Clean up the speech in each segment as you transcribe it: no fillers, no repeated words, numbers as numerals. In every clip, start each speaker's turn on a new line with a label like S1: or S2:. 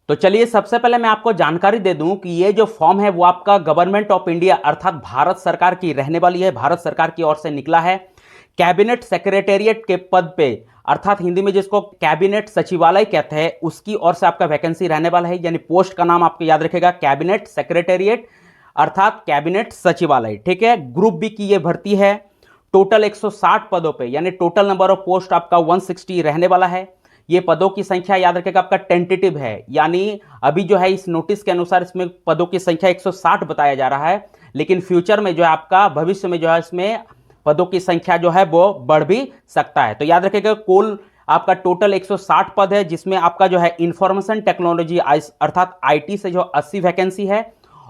S1: तो चलिए सबसे पहले मैं आपको जानकारी दे दूं कि ये जो फॉर्म है वो आपका गवर्नमेंट ऑफ इंडिया अर्थात भारत सरकार की रहने वाली है, भारत सरकार की ओर से निकला है। कैबिनेट सेक्रेटेरिएट के पद पे अर्थात हिंदी में जिसको कैबिनेट सचिवालय कहते हैं उसकी ओर से आपका वैकेंसी रहने वाला है, यानी पोस्ट का नाम आपको याद रखेगा कैबिनेट सेक्रेटेरिएट अर्थात कैबिनेट सचिवालय। ठीक है, ग्रुप बी की ये भर्ती है। टोटल 160 पदों पे यानी टोटल नंबर ऑफ पोस्ट आपका 160 रहने वाला है। ये पदों की संख्या याद रखेगा आपका टेंटेटिव है, यानी अभी जो है इस नोटिस के अनुसार इसमें पदों की संख्या 160 बताया जा रहा है, लेकिन फ्यूचर में जो है आपका भविष्य में जो है इसमें पदों की संख्या जो है वो बढ़ भी सकता है। तो याद रखिएगा कुल आपका टोटल 160 पद है, जिसमें आपका जो है इंफॉर्मेशन टेक्नोलॉजी अर्थात आईटी से जो 80 वैकेंसी है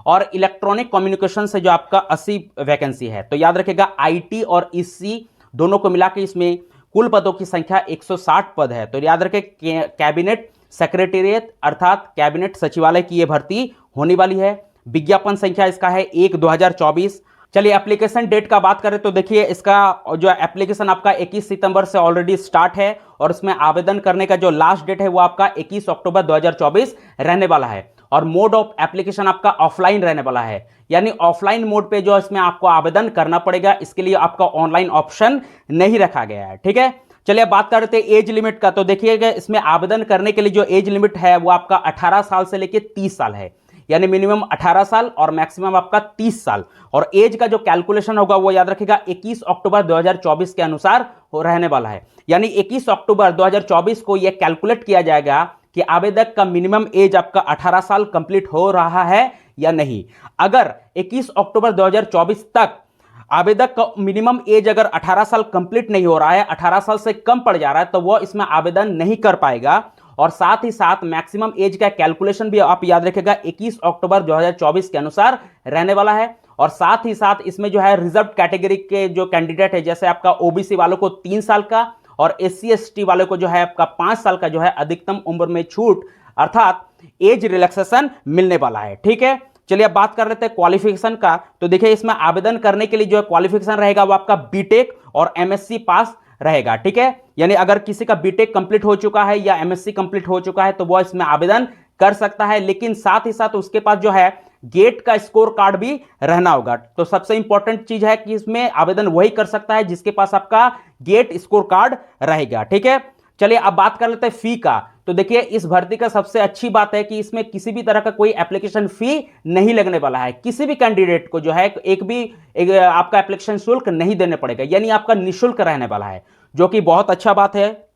S1: और इलेक्ट्रॉनिक कम्युनिकेशन से जो आपका 80 वैकेंसी है। तो याद रखिएगा आईटी और ईसी दोनों को मिला के इसमें कुल पदों की संख्या 160 पद है। तो याद रखें कैबिनेट सेक्रेटेरिएट अर्थात कैबिनेट सचिवालय की यह भर्ती होने वाली है। विज्ञापन संख्या इसका है 1/2024। चलिए एप्लीकेशन डेट का बात करें तो देखिए इसका जो एप्लीकेशन आपका 21 सितंबर से ऑलरेडी स्टार्ट है और इसमें आवेदन करने का जो लास्ट डेट है वो आपका 21 अक्टूबर 2024 रहने वाला है। और मोड ऑफ एप्लीकेशन आपका ऑफलाइन रहने वाला है, यानी ऑफलाइन मोड पे जो इसमें आपको आवेदन करना पड़ेगा, इसके लिए आपका ऑनलाइन ऑप्शन नहीं रखा गया है। ठीक है, चलिए बात करते हैं एज लिमिट का। तो देखिएगा इसमें आवेदन करने के लिए जो एज लिमिट है वो आपका 18 साल से लेकर 30 साल है, यानी मिनिमम 18 साल और मैक्सिमम आपका 30 साल। और एज का जो कैलकुलेशन होगा वो याद रखिएगा 21 अक्टूबर 2024 के अनुसार हो रहने वाला है, यानी 21 अक्टूबर 2024 को यह कैलकुलेट किया जाएगा कि आवेदक का मिनिमम एज आपका 18 साल कंप्लीट हो रहा है या नहीं। अगर 21 अक्टूबर 2024 तक आवेदक का मिनिमम एज अगर 18 साल कंप्लीट नहीं हो रहा है, 18 साल से कम पड़ जा रहा है, तो वह इसमें आवेदन नहीं कर पाएगा। और साथ ही साथ मैक्सिमम एज का कैलकुलेशन भी आप याद रखिएगा 21 अक्टूबर 2024 के अनुसार रहने वाला है। और साथ ही साथ इसमें जो है रिजर्व कैटेगरी के जो कैंडिडेट है, जैसे आपका ओबीसी वालों को 3 साल का और एससी एसटी वाले को जो है आपका 5 साल का जो है अधिकतम उम्र में छूट अर्थात एज रिलैक्सेशन मिलने वाला है। ठीक है, चलिए अब बात कर लेते हैं क्वालिफिकेशन का। तो देखिए इसमें आवेदन करने के लिए जो क्वालिफिकेशन रहेगा वो आपका बीटेक और एमएससी पास रहेगा। ठीक है, यानी अगर किसी का बीटेक कंप्लीट हो चुका है या एमएससी कंप्लीट हो चुका है तो वो इसमें आवेदन कर सकता है, लेकिन साथ ही साथ उसके पास जो है गेट का स्कोर कार्ड भी रहना होगा। तो सबसे इंपॉर्टेंट चीज है कि इसमें आवेदन वही कर सकता है जिसके पास आपका गेट स्कोर कार्ड रहेगा। ठीक है, चलिए अब बात कर लेते हैं फी का। तो देखिए इस भर्ती का सबसे अच्छी बात है कि इसमें किसी भी तरह का कोई एप्लीकेशन फी नहीं लगने वाला है। किसी भी कैंडिडेट को जो है एक आपका एप्लीकेशन शुल्क नहीं देने पड़ेगा, यानी आपका निःशुल्क रहने वाला है, जो कि बहुत अच्छा बात है।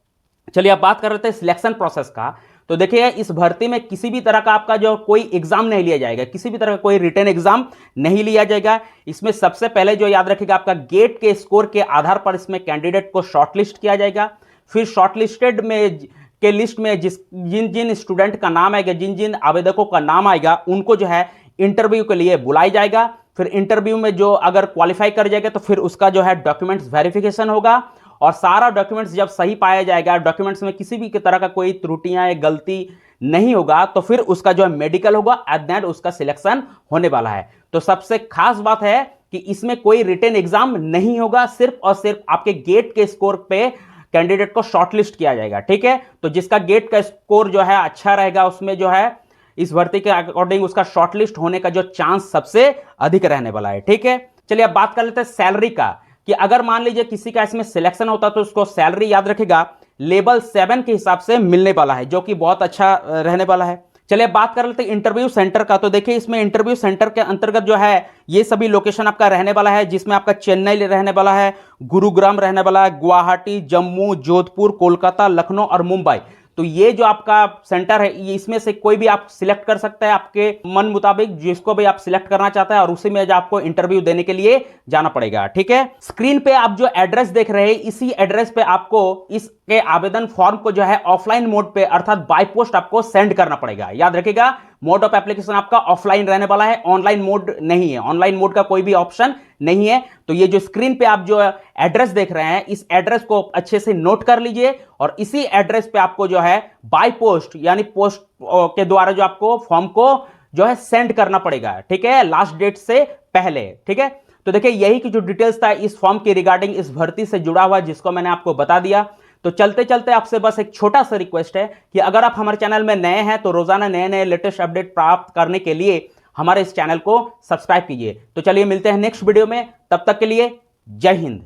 S1: चलिए अब बात कर लेते हैं सिलेक्शन प्रोसेस का। तो देखिए इस भर्ती में किसी भी तरह का आपका जो कोई एग्जाम नहीं लिया जाएगा, किसी भी तरह का कोई रिटन एग्जाम नहीं लिया जाएगा। इसमें सबसे पहले जो याद रखिएगा आपका गेट के स्कोर के आधार पर इसमें कैंडिडेट को शॉर्टलिस्ट किया जाएगा। फिर शॉर्टलिस्टेड में के लिस्ट में जिन जिन स्टूडेंट का नाम आएगा, जिन जिन आवेदकों का नाम आएगा, उनको जो है इंटरव्यू के लिए बुलाया जाएगा। फिर इंटरव्यू में जो अगर क्वालिफाई कर जाएगा तो फिर उसका जो है डॉक्यूमेंट्स वेरिफिकेशन होगा और सारा डॉक्यूमेंट्स जब सही पाया जाएगा, डॉक्यूमेंट्स में किसी भी तरह का कोई त्रुटियां या गलती नहीं होगा, तो फिर उसका जो है मेडिकल होगा। एट दैट उसका सिलेक्शन होने वाला है। तो सबसे खास बात है कि इसमें कोई रिटन एग्जाम नहीं होगा, सिर्फ और सिर्फ आपके गेट के स्कोर पे कैंडिडेट को शॉर्टलिस्ट किया जाएगा। ठीक है, तो जिसका गेट का स्कोर जो है अच्छा रहेगा, उसमें जो है इस भर्ती के अकॉर्डिंग उसका शॉर्टलिस्ट होने का जो चांस सबसे अधिक रहने वाला है। ठीक है, चलिए अब बात कर लेते हैं सैलरी का, कि अगर मान लीजिए किसी का इसमें सिलेक्शन होता तो उसको सैलरी याद रखेगा लेवल 7 के हिसाब से मिलने वाला है, जो कि बहुत अच्छा रहने वाला है। चलिए बात कर लेते हैं इंटरव्यू सेंटर का। तो देखिए इसमें इंटरव्यू सेंटर के अंतर्गत जो है ये सभी लोकेशन आपका रहने वाला है, जिसमें आपका चेन्नई रहने वाला है, गुरुग्राम रहने वाला है, गुवाहाटी, जम्मू, जोधपुर, कोलकाता, लखनऊ और मुंबई। तो ये जो आपका सेंटर है, ये इसमें से कोई भी आप सिलेक्ट कर सकते हैं आपके मन मुताबिक, जिसको भी आप सिलेक्ट करना चाहते हैं, और उसी में आपको इंटरव्यू देने के लिए जाना पड़ेगा। ठीक है, स्क्रीन पे आप जो एड्रेस देख रहे हैं, इसी एड्रेस पे आपको इसके आवेदन फॉर्म को जो है ऑफलाइन मोड पे अर्थात बाय पोस्ट आपको सेंड करना पड़ेगा। याद रखिएगा मोड ऑफ एप्लीकेशन आपका ऑफलाइन रहने वाला है, ऑनलाइन मोड नहीं है, ऑनलाइन मोड का कोई भी ऑप्शन नहीं है। तो ये जो स्क्रीन पे आप जो एड्रेस देख रहे हैं, इस एड्रेस को अच्छे से नोट कर लीजिए और इसी एड्रेस पे आपको जो है बाय पोस्ट यानी पोस्ट के द्वारा जो आपको फॉर्म को जो है सेंड करना पड़ेगा। ठीक है, लास्ट डेट से पहले। ठीक है, तो देखिए यही की जो डिटेल्स था इस फॉर्म के रिगार्डिंग इस भर्ती से जुड़ा हुआ, जिसको मैंने आपको बता दिया। तो चलते चलते आपसे बस एक छोटा सा रिक्वेस्ट है कि अगर आप हमारे चैनल में नए हैं तो रोजाना नए नए लेटेस्ट अपडेट प्राप्त करने के लिए हमारे इस चैनल को सब्सक्राइब कीजिए। तो चलिए मिलते हैं नेक्स्ट वीडियो में, तब तक के लिए जय हिंद।